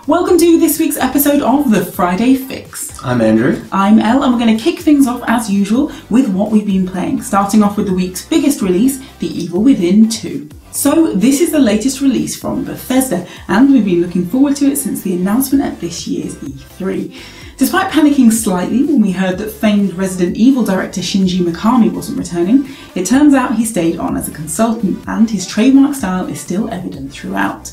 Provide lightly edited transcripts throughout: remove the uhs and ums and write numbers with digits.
Welcome to this week's episode of The Friday Fix. I'm Andrew. I'm Elle, and we're going to kick things off as usual with what we've been playing, starting off with the week's biggest release, The Evil Within 2. So this is the latest release from Bethesda, and we've been looking forward to it since the announcement at this year's E3. Despite panicking slightly when we heard that famed Resident Evil director Shinji Mikami wasn't returning, it turns out he stayed on as a consultant, and his trademark style is still evident throughout.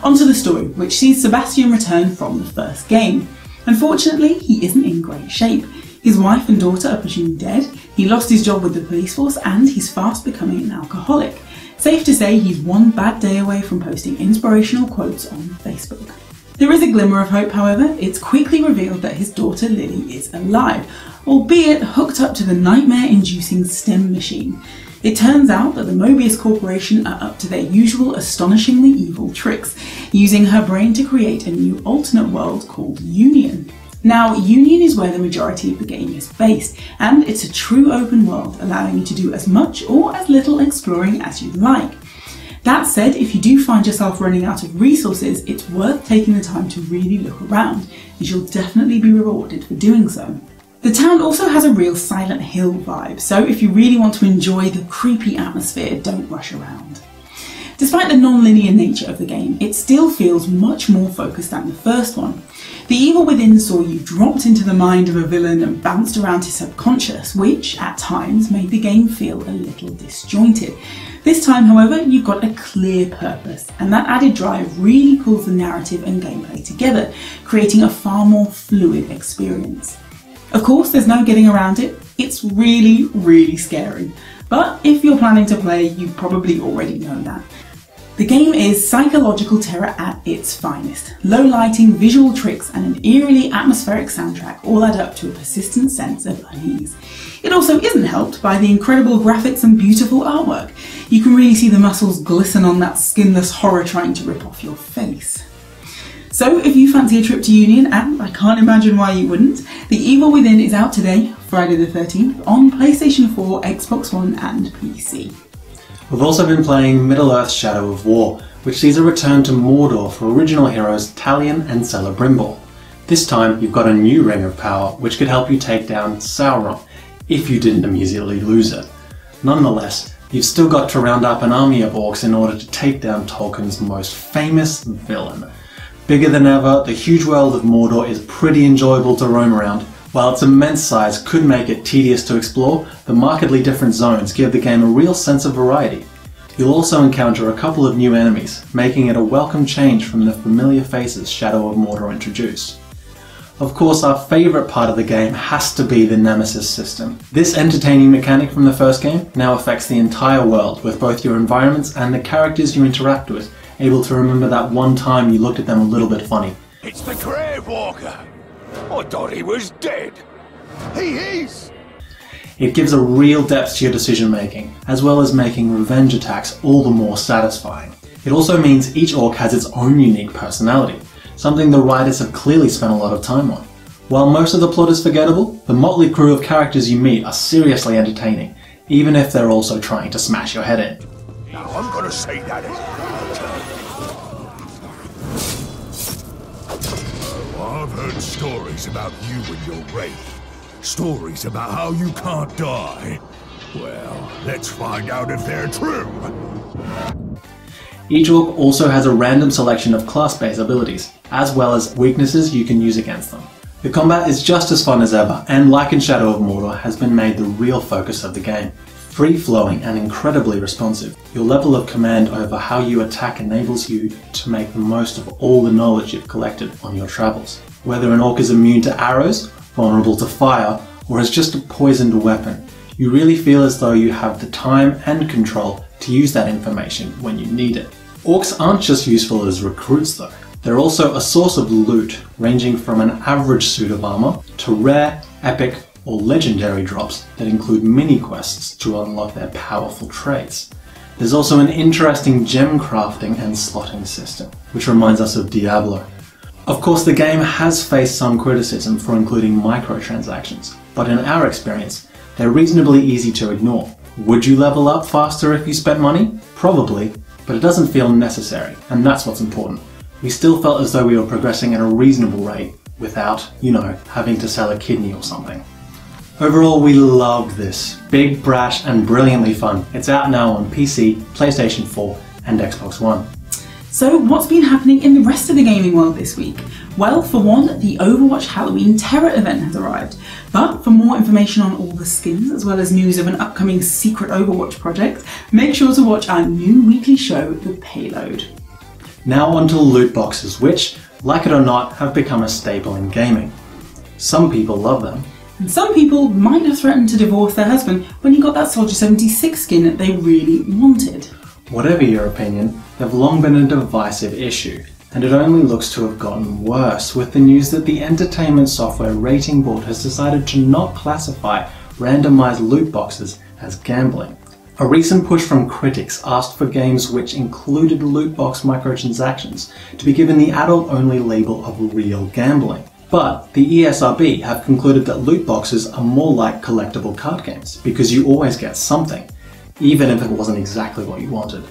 Onto the story, which sees Sebastian return from the first game. Unfortunately, he isn't in great shape. His wife and daughter are presumed dead, he lost his job with the police force, and he's fast becoming an alcoholic. Safe to say he's one bad day away from posting inspirational quotes on Facebook. There is a glimmer of hope, however. It's quickly revealed that his daughter Lily is alive, albeit hooked up to the nightmare-inducing STEM machine. It turns out that the Mobius Corporation are up to their usual astonishingly evil tricks, using her brain to create a new alternate world called Union. Now, Union is where the majority of the game is based, and it's a true open world, allowing you to do as much or as little exploring as you'd like. That said, if you do find yourself running out of resources, it's worth taking the time to really look around, as you'll definitely be rewarded for doing so. The town also has a real Silent Hill vibe, so if you really want to enjoy the creepy atmosphere, don't rush around. Despite the non-linear nature of the game, it still feels much more focused than the first one. The Evil Within saw you dropped into the mind of a villain and bounced around his subconscious, which, at times, made the game feel a little disjointed. This time, however, you've got a clear purpose, and that added drive really pulls the narrative and gameplay together, creating a far more fluid experience. Of course, there's no getting around it. It's really scary. But if you're planning to play, you probably already know that. The game is psychological terror at its finest. Low lighting, visual tricks, and an eerily atmospheric soundtrack all add up to a persistent sense of unease. It also isn't helped by the incredible graphics and beautiful artwork. You can really see the muscles glisten on that skinless horror trying to rip off your face. So if you fancy a trip to Union, and I can't imagine why you wouldn't, The Evil Within is out today, Friday the 13th, on PlayStation 4, Xbox One and PC. We've also been playing Middle-earth: Shadow of War, which sees a return to Mordor for original heroes Talion and Celebrimbor. This time you've got a new ring of power which could help you take down Sauron, if you didn't immediately lose it. Nonetheless, you've still got to round up an army of orcs in order to take down Tolkien's most famous villain. Bigger than ever, the huge world of Mordor is pretty enjoyable to roam around. While its immense size could make it tedious to explore, the markedly different zones give the game a real sense of variety. You'll also encounter a couple of new enemies, making it a welcome change from the familiar faces Shadow of Mordor introduced. Of course, our favourite part of the game has to be the Nemesis system. This entertaining mechanic from the first game now affects the entire world, with both your environments and the characters you interact with able to remember that one time you looked at them a little bit funny. It's the Grave Walker! I thought he was dead! He is! It gives a real depth to your decision making, as well as making revenge attacks all the more satisfying. It also means each orc has its own unique personality, something the writers have clearly spent a lot of time on. While most of the plot is forgettable, the motley crew of characters you meet are seriously entertaining, even if they're also trying to smash your head in. Now I'm gonna say that I've heard stories about you and your wraith. Stories about how you can't die. Well, let's find out if they're true. Each orc also has a random selection of class-based abilities, as well as weaknesses you can use against them. The combat is just as fun as ever, and like in Shadow of Mordor, has been made the real focus of the game. Free-flowing and incredibly responsive, your level of command over how you attack enables you to make the most of all the knowledge you've collected on your travels. Whether an orc is immune to arrows, vulnerable to fire, or has just a poisoned weapon, you really feel as though you have the time and control to use that information when you need it. Orcs aren't just useful as recruits though. They're also a source of loot, ranging from an average suit of armor to rare, epic, or legendary drops that include mini-quests to unlock their powerful traits. There's also an interesting gem crafting and slotting system, which reminds us of Diablo. Of course, the game has faced some criticism for including microtransactions, but in our experience, they're reasonably easy to ignore. Would you level up faster if you spent money? Probably, but it doesn't feel necessary, and that's what's important. we still felt as though we were progressing at a reasonable rate without, having to sell a kidney or something. Overall, we loved this. Big, brash, and brilliantly fun. It's out now on PC, PlayStation 4, and Xbox One. So what's been happening in the rest of the gaming world this week? Well, for one, the Overwatch Halloween Terror event has arrived. But for more information on all the skins, as well as news of an upcoming secret Overwatch project, make sure to watch our new weekly show, The Payload. Now on to loot boxes, which, like it or not, have become a staple in gaming. Some people love them. And some people might have threatened to divorce their husband when he got that Soldier 76 skin that they really wanted. Whatever your opinion, they've long been a divisive issue, and it only looks to have gotten worse with the news that the Entertainment Software Rating Board has decided to not classify randomized loot boxes as gambling. A recent push from critics asked for games which included loot box microtransactions to be given the adult-only label of real gambling. But the ESRB have concluded that loot boxes are more like collectible card games because you always get something, even if it wasn't exactly what you wanted.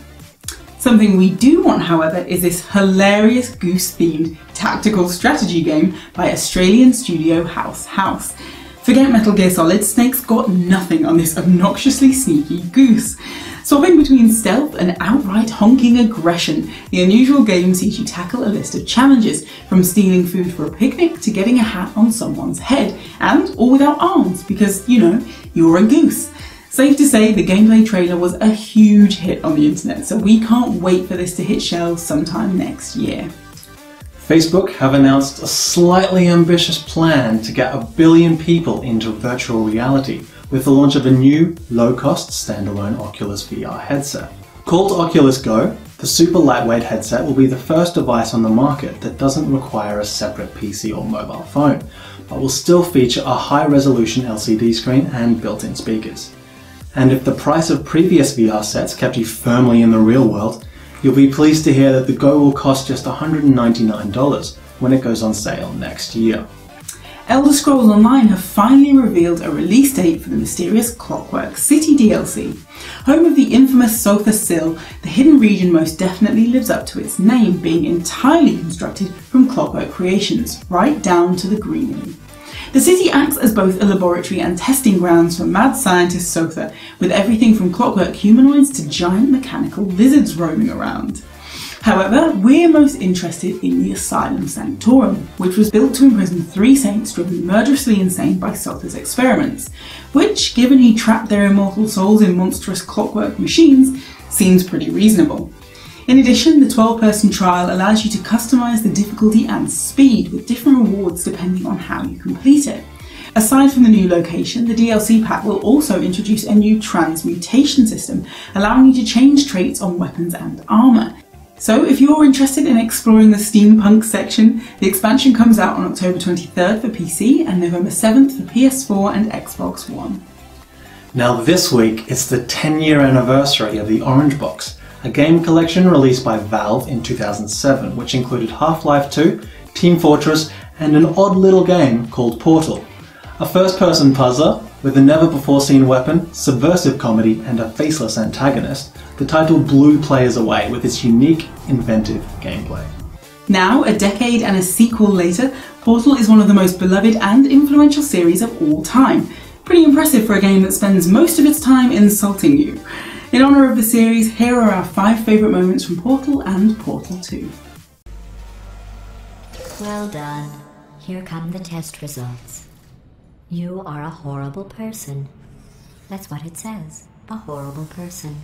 Something we do want, however, is this hilarious Goose-themed tactical strategy game by Australian studio House. Forget Metal Gear Solid, Snake's got nothing on this obnoxiously sneaky Goose. Swapping between stealth and outright honking aggression, the unusual game sees you tackle a list of challenges, from stealing food for a picnic to getting a hat on someone's head, and all without arms, because, you're a goose. Safe to say, the gameplay trailer was a huge hit on the internet, so we can't wait for this to hit shelves sometime next year. Facebook have announced a slightly ambitious plan to get 1 billion people into virtual reality with the launch of a new, low-cost standalone Oculus VR headset. Called Oculus Go, the super lightweight headset will be the first device on the market that doesn't require a separate PC or mobile phone, but will still feature a high-resolution LCD screen and built-in speakers. And if the price of previous VR sets kept you firmly in the real world, you'll be pleased to hear that the Go will cost just $199 when it goes on sale next year. Elder Scrolls Online have finally revealed a release date for the mysterious Clockwork City DLC. Home of the infamous Sotha Sill, the hidden region most definitely lives up to its name, being entirely constructed from Clockwork creations, right down to the greenery. The city acts as both a laboratory and testing grounds for mad scientist Sotha, with everything from clockwork humanoids to giant mechanical lizards roaming around. However, we're most interested in the Asylum Sanctorum, which was built to imprison 3 saints driven murderously insane by Sotha's experiments, which, given he trapped their immortal souls in monstrous clockwork machines, seems pretty reasonable. In addition, the 12-person trial allows you to customise the difficulty and speed with different rewards depending on how you complete it. Aside from the new location, the DLC pack will also introduce a new transmutation system, allowing you to change traits on weapons and armour. So if you're interested in exploring the steampunk section, the expansion comes out on October 23rd for PC and November 7th for PS4 and Xbox One. Now this week, it's the 10-year anniversary of the Orange Box, a game collection released by Valve in 2007, which included Half-Life 2, Team Fortress, and an odd little game called Portal. A first-person puzzler with a never-before-seen weapon, subversive comedy, and a faceless antagonist, the title blew players away with its unique, inventive gameplay. Now, a decade and a sequel later, Portal is one of the most beloved and influential series of all time. Pretty impressive for a game that spends most of its time insulting you. In honour of the series, here are our 5 favourite moments from Portal and Portal 2. Well done. Here come the test results. You are a horrible person. That's what it says. A horrible person.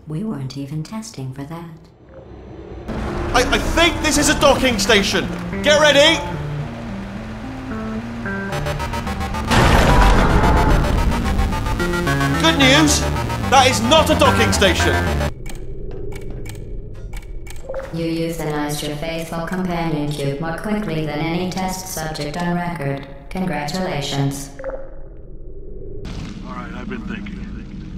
We weren't even testing for that. I think this is a docking station. Get ready! Good news! That is not a docking station! You euthanized your faithful companion cube more quickly than any test subject on record. Congratulations. Alright, I've been thinking.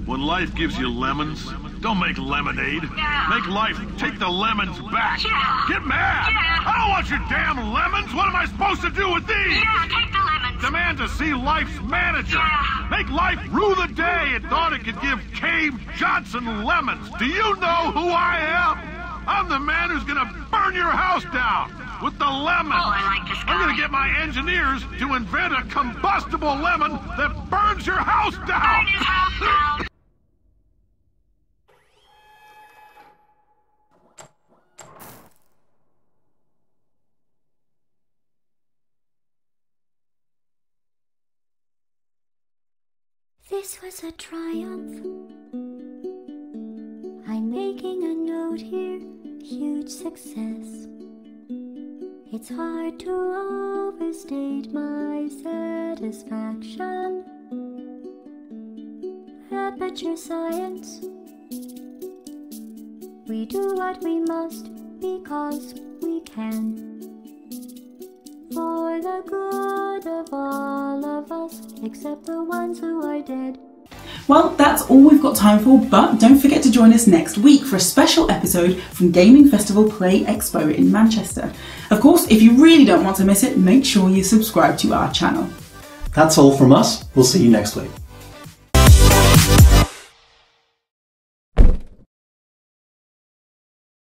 When life gives you lemons, don't make lemonade. Yeah. Make life take the lemons back. Yeah. Get mad! Yeah. I don't want your damn lemons! What am I supposed to do with these? Yeah, take the lemons. Demand to see life's manager. Yeah. Make life rue the day it thought it could give Cave Johnson lemons. Do you know who I am? I'm the man who's gonna burn your house down with the lemon. Oh, I like this guy. I'm gonna get my engineers to invent a combustible lemon that burns your house down. Burn his house down. This was a triumph. I'm making a note here, huge success. It's hard to overstate my satisfaction. Aperture science. We do what we must because we can. For the good of all of us, except the ones who are dead. Well, that's all we've got time for, but don't forget to join us next week for a special episode from Gaming Festival Play Expo in Manchester. Of course, if you really don't want to miss it, make sure you subscribe to our channel. That's all from us. We'll see you next week.